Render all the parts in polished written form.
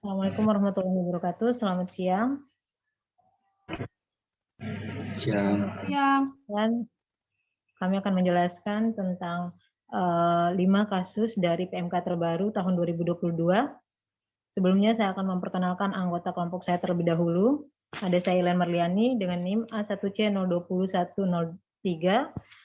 Assalamualaikum warahmatullahi wabarakatuh. Selamat siang. Siang. Dan kami akan menjelaskan tentang 5 kasus dari PMK terbaru tahun 2022. Sebelumnya saya akan memperkenalkan anggota kelompok saya terlebih dahulu. Ada saya Ilan Marliani dengan NIM A1C02103.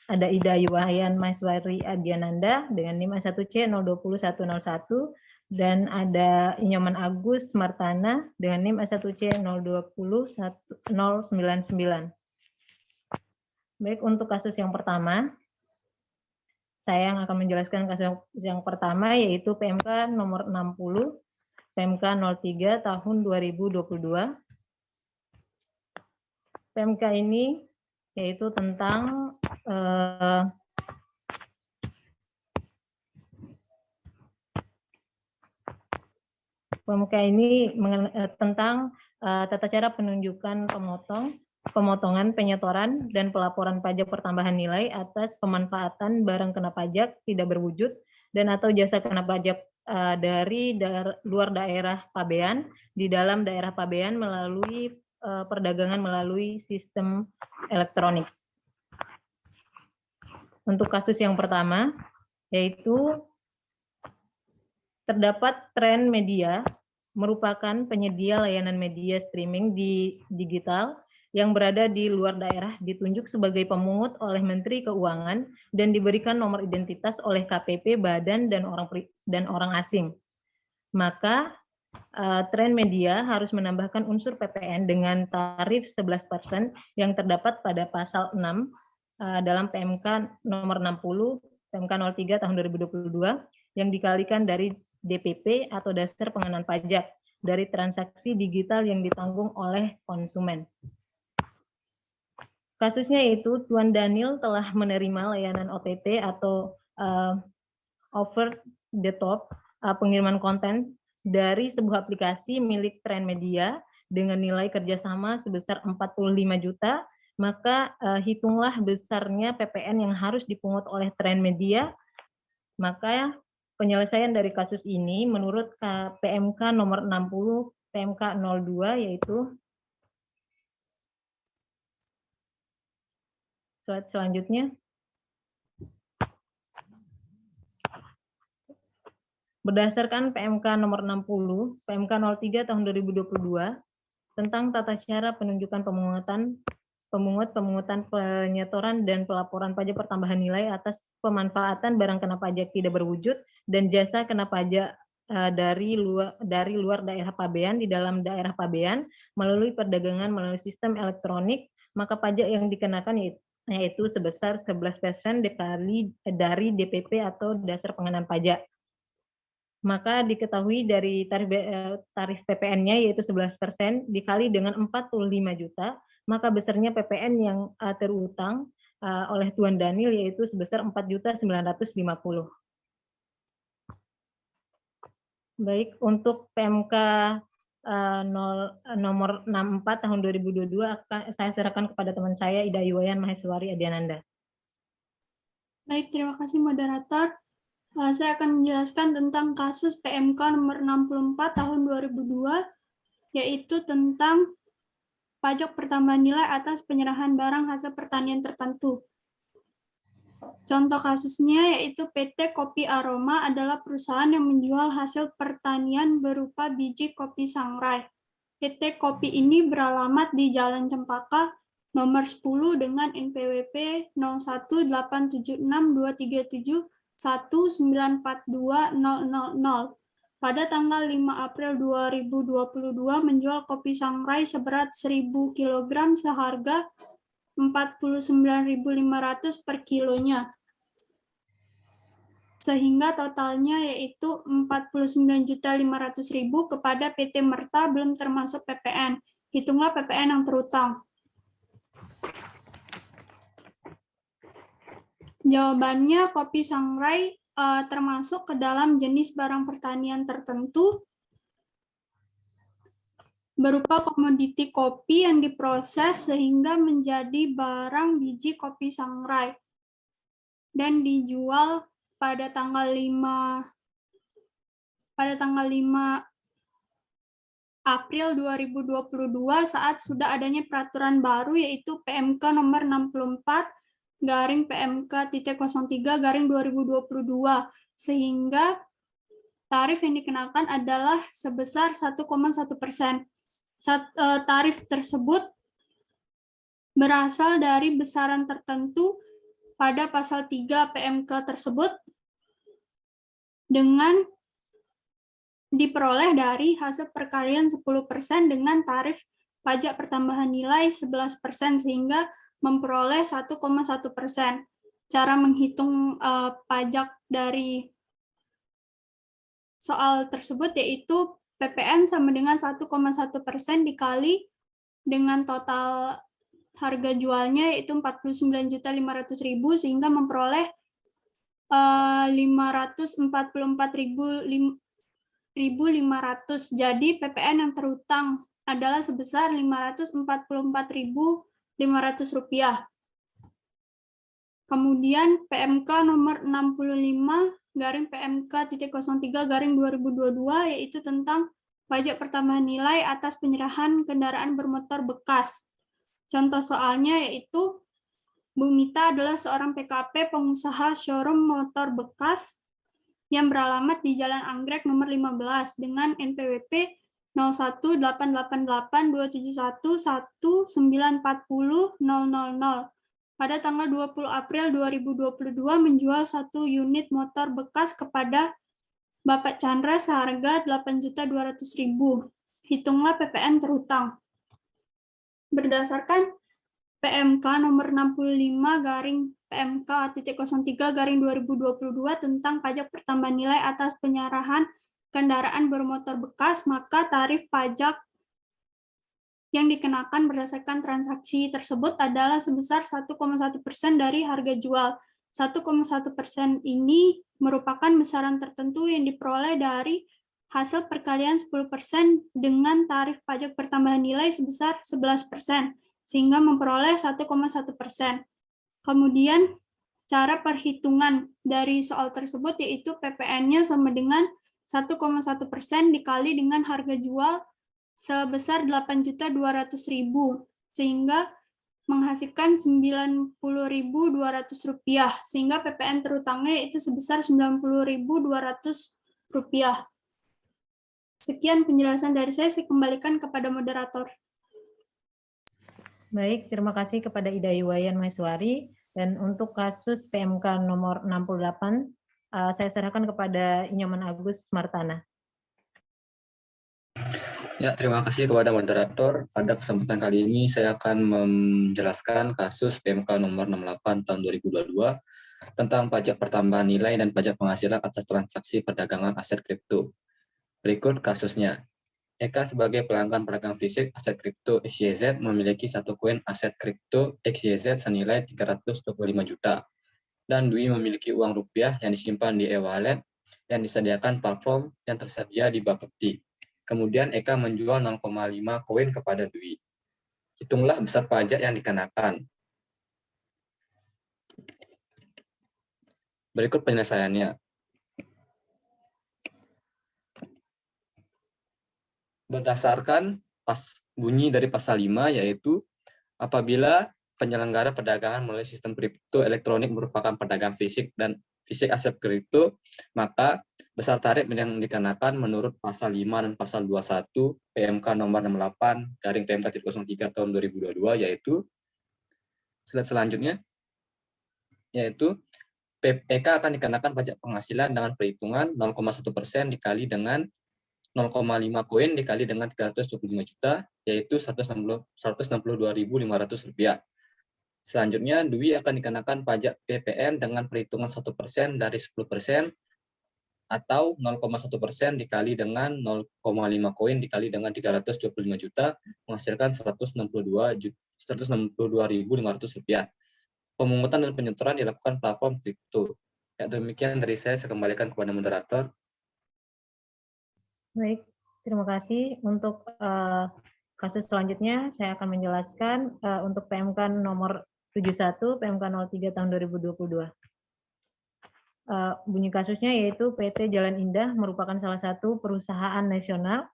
Ada Ida Yuwayan Maiswari Adiananda dengan NIM A1C02101. Dan ada Inyoman Agus Martana dengan NIM A1C0201099. Baik, untuk kasus yang pertama, saya yang akan menjelaskan kasus yang pertama yaitu PMK nomor 60, PMK 03 tahun 2022. PMK ini yaitu tentang tentang tata cara penunjukan pemotongan, penyetoran, dan pelaporan pajak pertambahan nilai atas pemanfaatan barang kena pajak tidak berwujud dan atau jasa kena pajak dari luar daerah pabean di dalam daerah pabean melalui perdagangan melalui sistem elektronik. Untuk kasus yang pertama, yaitu terdapat tren media merupakan penyedia layanan media streaming di digital yang berada di luar daerah ditunjuk sebagai pemungut oleh Menteri Keuangan dan diberikan nomor identitas oleh KPP, badan, dan orang asing. Maka tren media harus menambahkan unsur PPN dengan tarif 11% yang terdapat pada pasal 6 dalam PMK nomor 60 PMK 03 tahun 2022 yang dikalikan dari DPP atau dasar pengenaan pajak dari transaksi digital yang ditanggung oleh konsumen. Kasusnya yaitu Tuan Daniel telah menerima layanan OTT atau over the top pengiriman konten dari sebuah aplikasi milik Tren Media dengan nilai kerjasama sebesar 45 juta, maka hitunglah besarnya PPN yang harus dipungut oleh Tren Media. Maka penyelesaian dari kasus ini menurut PMK nomor 60 PMK 02 yaitu slide selanjutnya. Berdasarkan PMK nomor 60 PMK 03 tahun 2022 tentang tata cara penunjukan pemungutan penyetoran dan pelaporan pajak pertambahan nilai atas pemanfaatan barang kena pajak tidak berwujud dan jasa kena pajak dari luar daerah pabean di dalam daerah pabean melalui perdagangan melalui sistem elektronik, maka pajak yang dikenakan yaitu sebesar 11% dikali dari DPP atau dasar pengenaan pajak. Maka diketahui dari tarif PPN-nya yaitu 11% dikali dengan 45 juta, maka besarnya PPN yang terutang oleh Tuan Daniel yaitu sebesar 4.950. Baik, untuk PMK nomor 64 tahun 2022 saya serahkan kepada teman saya Ida Yuwayan Maheswari Adiananda. Baik, terima kasih moderator. Saya akan menjelaskan tentang kasus PMK nomor 64 tahun 2002, yaitu tentang pajak pertambahan nilai atas penyerahan barang hasil pertanian tertentu. Contoh kasusnya yaitu PT Kopi Aroma adalah perusahaan yang menjual hasil pertanian berupa biji kopi sangrai. PT Kopi ini beralamat di Jalan Cempaka, nomor 10 dengan NPWP 018762371942000 pada tanggal 5 April 2022 menjual kopi sangrai seberat 1.000 kg seharga 49.500 per kilonya. Sehingga totalnya yaitu 49.500.000 kepada PT Merta belum termasuk PPN. Hitunglah PPN yang terutang. Jawabannya kopi sangrai termasuk ke dalam jenis barang pertanian tertentu berupa komoditi kopi yang diproses sehingga menjadi barang biji kopi sangrai dan dijual pada tanggal 5 April 2022 saat sudah adanya peraturan baru yaitu PMK nomor 64 garing PMK.03 garing 2022 sehingga tarif yang dikenakan adalah sebesar 1,1%. Tarif tersebut berasal dari besaran tertentu pada pasal 3 PMK tersebut dengan diperoleh dari hasil perkalian 10% dengan tarif pajak pertambahan nilai 11% sehingga memperoleh 1,1%. Cara menghitung pajak dari soal tersebut yaitu PPN sama dengan 1,1% dikali dengan total harga jualnya yaitu 49.500.000 sehingga memperoleh 544.500. Jadi PPN yang terhutang adalah sebesar 544.500 rupiah. Kemudian PMK nomor 65 garing PMK.03 garing 2022 yaitu tentang pajak pertambahan nilai atas penyerahan kendaraan bermotor bekas. Contoh soalnya yaitu Bu Mita adalah seorang PKP pengusaha showroom motor bekas yang beralamat di Jalan Anggrek nomor 15 dengan NPWP 01882711940000 pada tanggal 20 April 2022 menjual 1 unit motor bekas kepada Bapak Chandra seharga 8.200.000. Hitunglah PPN terhutang. Berdasarkan PMK nomor 65 garing PMK.03 garing 2022 tentang pajak pertambahan nilai atas penyerahan kendaraan bermotor bekas, maka tarif pajak yang dikenakan berdasarkan transaksi tersebut adalah sebesar 1,1% dari harga jual. 1,1% ini merupakan besaran tertentu yang diperoleh dari hasil perkalian 10% dengan tarif pajak pertambahan nilai sebesar 11%, sehingga memperoleh 1,1%. Kemudian, cara perhitungan dari soal tersebut yaitu PPN-nya sama dengan 1,1% dikali dengan harga jual sebesar 8.200.000 sehingga menghasilkan 90.200 rupiah sehingga PPN terhutangnya itu sebesar 90.200 rupiah. Sekian penjelasan dari saya kembalikan kepada moderator. Baik, terima kasih kepada Ida Iwayan Maheswari. Dan untuk kasus PMK nomor 68, saya serahkan kepada Inyoman Agus Martana. Ya, terima kasih kepada moderator. Pada kesempatan kali ini saya akan menjelaskan kasus PMK nomor 68 tahun 2022 tentang pajak pertambahan nilai dan pajak penghasilan atas transaksi perdagangan aset kripto. Berikut kasusnya. Eka sebagai pelanggan pedagang fisik aset kripto XYZ memiliki satu koin aset kripto XYZ senilai 325 juta. Dan Dwi memiliki uang rupiah yang disimpan di e-wallet yang disediakan platform yang tersedia di Bapepti. Kemudian Eka menjual 0,5 koin kepada Dwi. Hitunglah besar pajak yang dikenakan. Berikut penyelesaiannya. Berdasarkan bunyi dari pasal 5 yaitu apabila penyelenggara perdagangan melalui sistem kripto elektronik merupakan pedagang fisik dan fisik aset kripto, maka besar tarif yang dikenakan menurut pasal 5 dan pasal 21 PMK nomor 68 garing PMK.03 tahun 2022 yaitu slide selanjutnya yaitu PK akan dikenakan pajak penghasilan dengan perhitungan 0,1% dikali dengan 0,5 koin dikali dengan 325 juta yaitu 162.500 rupiah. Selanjutnya, Dwi akan dikenakan pajak PPN dengan perhitungan 1% dari 10% atau 0,1% dikali dengan 0,5 koin dikali dengan 325 juta menghasilkan 162.500 rupiah. Pemungutan dan penyetoran dilakukan platform kripto. Ya, demikian dari saya kembalikan kepada moderator. Baik, terima kasih. Untuk kasus selanjutnya, saya akan menjelaskan untuk PMK nomor 71, PMK 03 tahun 2022. Bunyi kasusnya yaitu PT Jalan Indah merupakan salah satu perusahaan nasional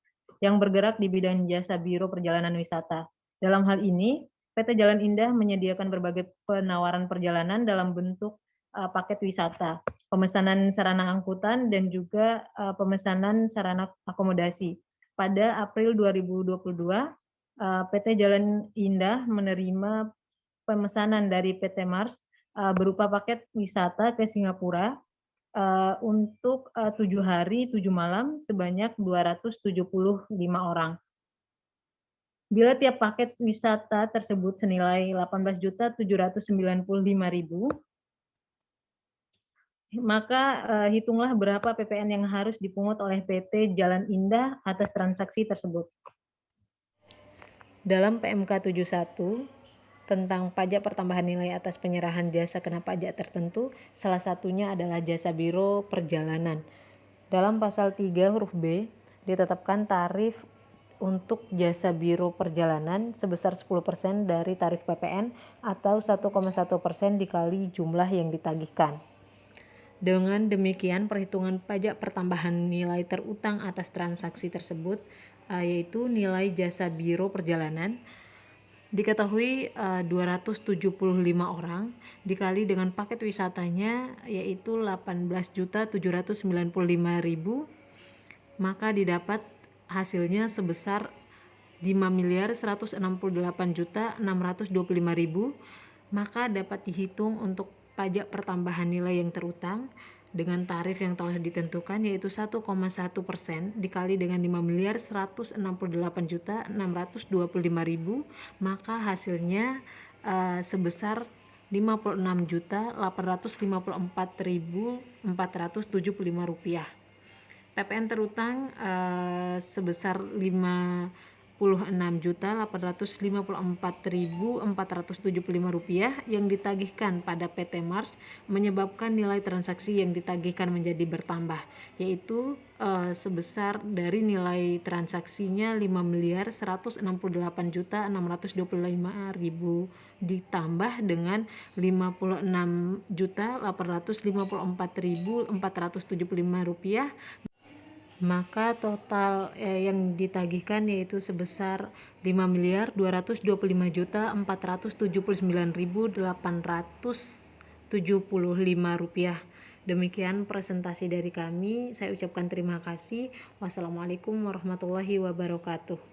yang bergerak di bidang jasa biro perjalanan wisata. Dalam hal ini, PT Jalan Indah menyediakan berbagai penawaran perjalanan dalam bentuk paket wisata, pemesanan sarana angkutan, dan juga pemesanan sarana akomodasi. Pada April 2022, PT Jalan Indah menerima pemesanan dari PT Mars berupa paket wisata ke Singapura untuk 7 hari 7 malam sebanyak 275 orang. Bila tiap paket wisata tersebut senilai 18.795.000, maka hitunglah berapa PPN yang harus dipungut oleh PT Jalan Indah atas transaksi tersebut. Dalam PMK 71 tentang pajak pertambahan nilai atas penyerahan jasa kena pajak tertentu, salah satunya adalah jasa biro perjalanan. Dalam pasal 3 huruf B, ditetapkan tarif untuk jasa biro perjalanan sebesar 10% dari tarif PPN atau 1,1% dikali jumlah yang ditagihkan. Dengan demikian, perhitungan pajak pertambahan nilai terutang atas transaksi tersebut, yaitu nilai jasa biro perjalanan, diketahui 275 orang dikali dengan paket wisatanya yaitu 18.795.000, maka didapat hasilnya sebesar 5.168.625.000, maka dapat dihitung untuk pajak pertambahan nilai yang terutang dengan tarif yang telah ditentukan yaitu 1,1% dikali dengan 5.168.625.000, maka hasilnya sebesar 56.854.475 rupiah. PPN terutang sebesar 56.854.475 rupiah yang ditagihkan pada PT Mars menyebabkan nilai transaksi yang ditagihkan menjadi bertambah, yaitu sebesar dari nilai transaksinya 5.168.625.000 ditambah dengan 56.854.475 rupiah, maka total yang ditagihkan yaitu sebesar 5.225.479.875 rupiah. Demikian presentasi dari kami. Saya ucapkan terima kasih. Wassalamualaikum warahmatullahi wabarakatuh.